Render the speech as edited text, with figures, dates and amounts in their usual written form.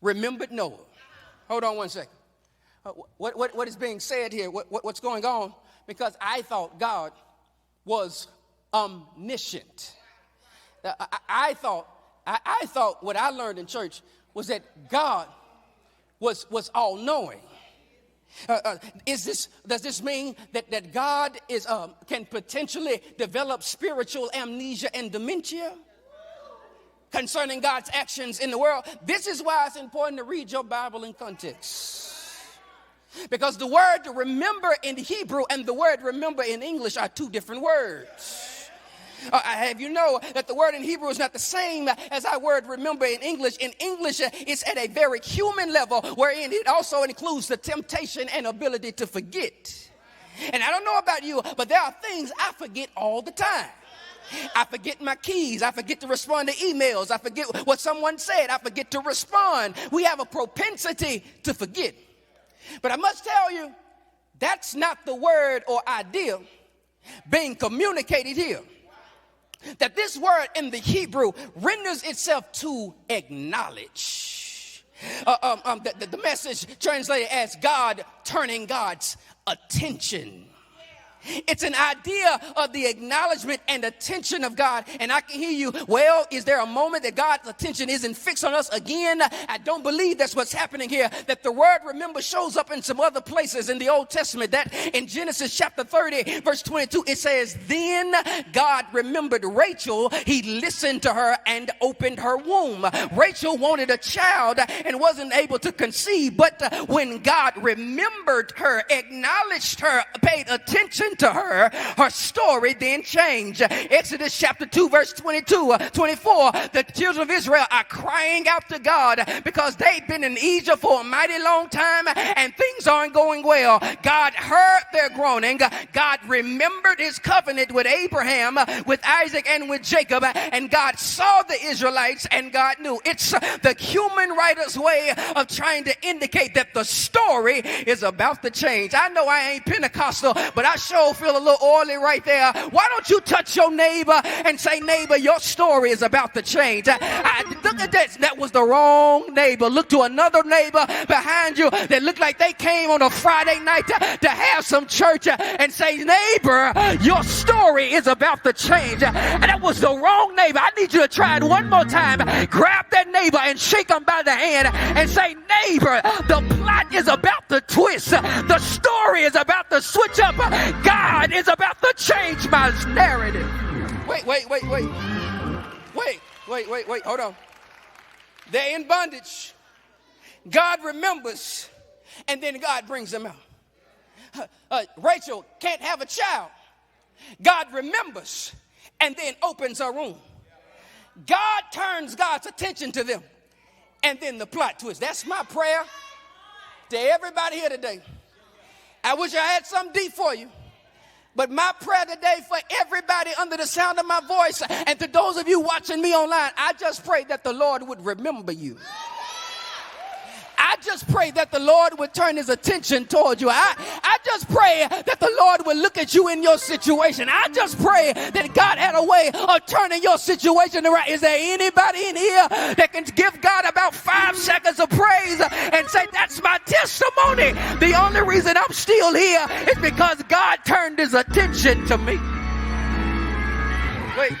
remembered Noah. Hold on one second. What is being said here? What's going on? Because I thought God was omniscient. I thought what I learned in church was that God was all-knowing. Does this mean that God can potentially develop spiritual amnesia and dementia concerning God's actions in the world? This is why it's important to read your Bible in context. Because the word to remember in Hebrew and the word remember in English are two different words. Have you know that the word in Hebrew is not the same as our word remember in English? In English, it's at a very human level, wherein it also includes the temptation and ability to forget. And I don't know about you, but there are things I forget all the time. I forget my keys. I forget to respond to emails. I forget what someone said. I forget to respond. We have a propensity to forget. But I must tell you, that's not the word or idea being communicated here. That this word in the Hebrew renders itself to acknowledge. The message translated as God turning God's attention. It's an idea of the acknowledgement and attention of God. And I can hear you, well, is there a moment that God's attention isn't fixed on us again? I don't believe that's what's happening here. That the word remember shows up in some other places in the Old Testament. That in Genesis chapter 30, verse 22, it says, then God remembered Rachel. He listened to her and opened her womb. Rachel wanted a child and wasn't able to conceive. But when God remembered her, acknowledged her, paid attention to her, her story then changed. Exodus chapter 2 verse 24, the children of Israel are crying out to God because they've been in Egypt for a mighty long time and things aren't going well. God heard their groaning. God remembered his covenant with Abraham, with Isaac, and with Jacob, and God saw the Israelites and God knew. It's the human writer's way of trying to indicate that the story is about to change. I know I ain't Pentecostal, but I sure feel a little oily right there. Why don't you touch your neighbor and say, neighbor, your story is about to change. Look at that. That was the wrong neighbor. Look to another neighbor behind you that looked like they came on a Friday night to have some church and say, neighbor, your story is about to change. And that was the wrong neighbor. I need you to try it one more time. Grab that neighbor and shake him by the hand and say, neighbor, the plot is about to twist. The story is about to switch up. God is about to change my narrative. Wait, hold on. They're in bondage. God remembers, and then God brings them out. Rachel can't have a child. God remembers, and then opens her womb. God turns God's attention to them, and then the plot twists. That's my prayer to everybody here today. I wish I had something deep for you. But my prayer today for everybody under the sound of my voice and to those of you watching me online, I just pray that the Lord would remember you. I just pray that the Lord would turn his attention toward you. I just pray that the Lord would look at you in your situation. I just pray that God had a way of turning your situation around. Is there anybody in here that can give God about 5 seconds of praise and say, that's my testimony? The only reason I'm still here is because God turned his attention to me. Wait.